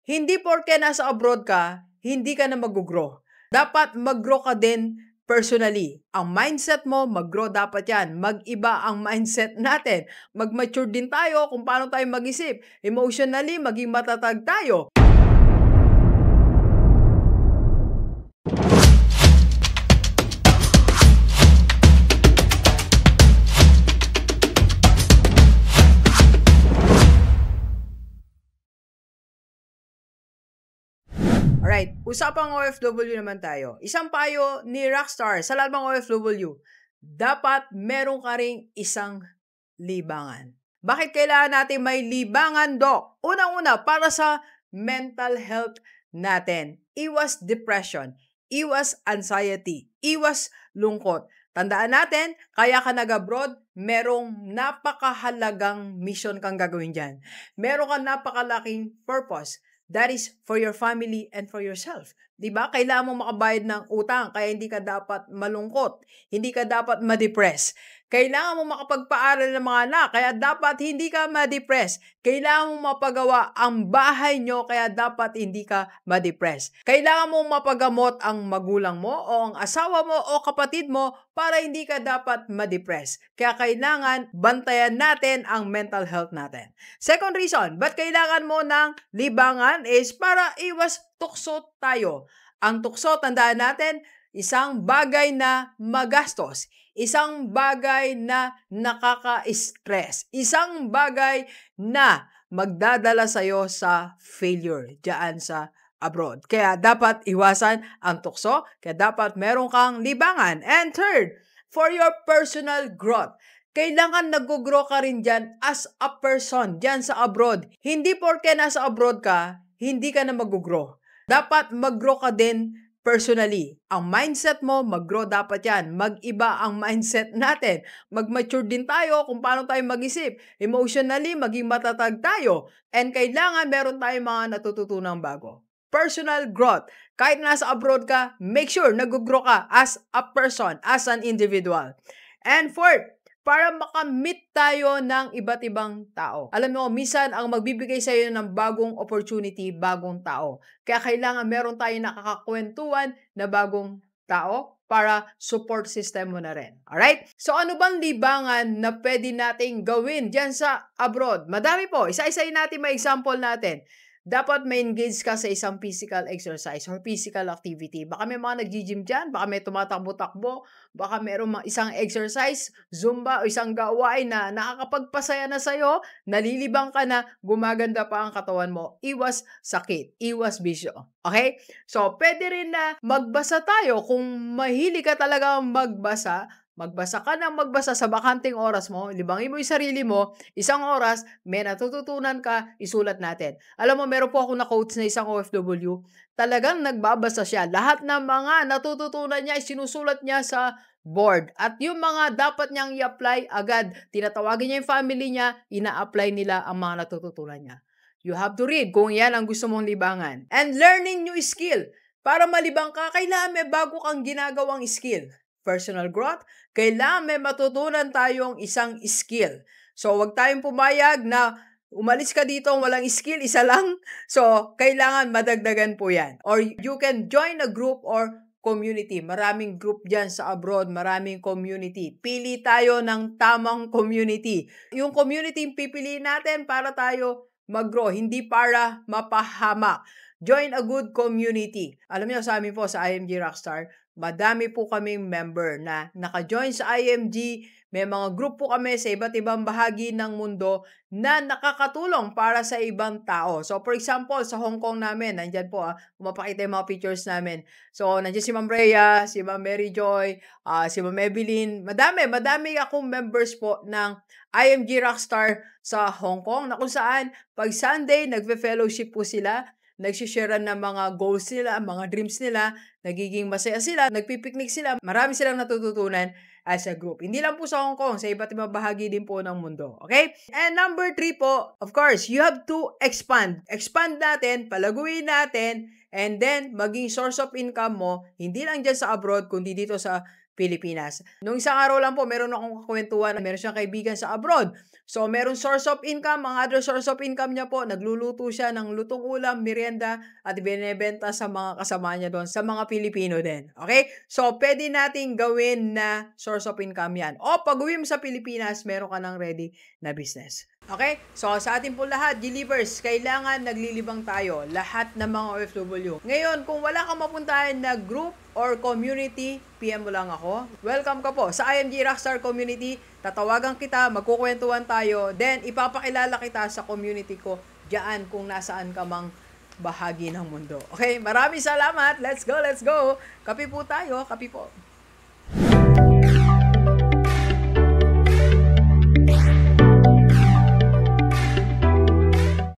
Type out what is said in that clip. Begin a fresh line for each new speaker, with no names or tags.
Hindi porke nasa abroad ka, hindi ka na mag-grow. Dapat mag-grow ka din personally. Ang mindset mo, mag-grow dapat yan. Mag-iba ang mindset natin. Mag-mature din tayo kung paano tayo mag-isip. Emotionally, maging matatag tayo. Alright, usapang OFW naman tayo. Isang payo ni Rockstar sa lahat ng OFW, dapat meron ka ring isang libangan. Bakit kailangan natin may libangan, Doc? Unang-una, para sa mental health natin. Iwas depression, iwas anxiety, iwas lungkot. Tandaan natin, kaya ka nag-abroad, merong napakahalagang mission kang gagawin dyan. Meron kang napakalaking purpose. That is for your family and for yourself. Diba? Kailangan mo makabayad ng utang, kaya hindi ka dapat malungkot. Hindi ka dapat ma-depress. Kailangan mo makapagpaaral ng mga anak, kaya dapat hindi ka ma-depress. Kailangan mo mapagawa ang bahay nyo, kaya dapat hindi ka ma-depress. Kailangan mo mapagamot ang magulang mo o ang asawa mo o kapatid mo para hindi ka dapat ma-depress. Kaya kailangan bantayan natin ang mental health natin. Second reason, ba't kailangan mo ng libangan is para iwas tukso tayo. Ang tukso, tandaan natin, isang bagay na magastos. Isang bagay na nakaka-stress. Isang bagay na magdadala sa'yo sa failure diyan sa abroad. Kaya dapat iwasan ang tukso. Kaya dapat meron kang libangan. And third, for your personal growth. Kailangan nag-grow ka rin dyan as a person dyan sa abroad. Hindi porke nasa abroad ka, hindi ka na mag-grow. Dapat mag-grow ka din personally. Ang mindset mo, mag-grow dapat yan. Mag-iba ang mindset natin. Mag-mature din tayo kung paano tayo mag-isip. Emotionally, maging matatag tayo. And kailangan meron tayong mga natututunang bago. Personal growth. Kahit nasa abroad ka, make sure nag-grow ka as a person, as an individual. And fourth, para makamit tayo ng iba't ibang tao. Alam mo, minsan ang magbibigay sa iyo ng bagong opportunity, bagong tao. Kaya kailangan meron tayong nakakakwentuhan na bagong tao para support system mo na rin. Alright? So ano bang libangan na pwede nating gawin dyan sa abroad? Madami po. Isa-isayin natin may example natin. Dapat may engage ka sa isang physical exercise or physical activity. Baka may mga nag-gym dyan, baka may tumatakbo-takbo, baka mayroong isang exercise, zumba o isang gawain na nakakapagpasaya na sa'yo, nalilibang ka na, gumaganda pa ang katawan mo. Iwas sakit, iwas bisyo. Okay? So, pwede rin na magbasa tayo. Kung mahilig ka talaga magbasa, magbasa ka ng magbasa sa bakanting oras mo, libangin mo yung sarili mo, isang oras, may natututunan ka, isulat natin. Alam mo, meron po ako na-coach na isang OFW, talagang nagbabasa siya. Lahat ng mga natututunan niya, sinusulat niya sa board. At yung mga dapat niyang i-apply agad, tinatawagin niya yung family niya, ina-apply nila ang mga natututunan niya. You have to read kung yan ang gusto mong libangan. And learning new skill. Para malibang ka, kailangan may bago kang ginagawang skill. Personal growth, kailangan may matutunan tayong isang skill. So, wag tayong pumayag na umalis ka dito, walang skill, isa lang. So, kailangan madagdagan po yan. Or you can join a group or community. Maraming group dyan sa abroad, maraming community. Pili tayo ng tamang community. Yung community pipiliin natin para tayo mag-grow, hindi para mapahamak. Join a good community. Alam niyo, sa amin po, sa IMG Rockstar, madami po kaming member na naka-join sa IMG. May mga group po kami sa iba't ibang bahagi ng mundo na nakakatulong para sa ibang tao. So, for example, sa Hong Kong namin, nandyan po, mapakita yung mga pictures namin. So, nandyan si Ma'am Rhea, si Ma'am Mary Joy, si Ma'am Evelyn. Madami akong members po ng IMG Rockstar sa Hong Kong na kung saan, pag Sunday, nagfe-fellowship po sila. Nagsishare ng mga goals nila, mga dreams nila, nagiging masaya sila, nagpipiknik sila, marami silang natututunan as a group. Hindi lang po sa Hong Kong, sa iba't ibang bahagi din po ng mundo. Okay? And number 3 po, of course, you have to expand. Expand natin, palaguin natin, and then maging source of income mo, hindi lang dyan sa abroad, kundi dito sa Pilipinas. Nung isang araw lang po, meron akong kakwentuhan na meron siyang kaibigan sa abroad. So, meron source of income, mga other source of income niya po, nagluluto siya ng lutong ulam, merienda, at binebenta sa mga kasama niya doon, sa mga Pilipino din. Okay? So, pwede nating gawin na source of income yan. O, pag-uwi mo sa Pilipinas, meron ka ng ready na business. Okay? So, sa ating po lahat, G-Livers, kailangan naglilibang tayo, lahat ng mga OFW. Ngayon, kung wala kang mapuntahan na group or community, PM mo lang ako. Welcome ka po sa IMG Rockstar Community. Tatawagan kita, magkukwentuhan tayo, then ipapakilala kita sa community ko diyan kung nasaan ka mang bahagi ng mundo. Okay, maraming salamat. Let's go, let's go. Kape po tayo, kape po.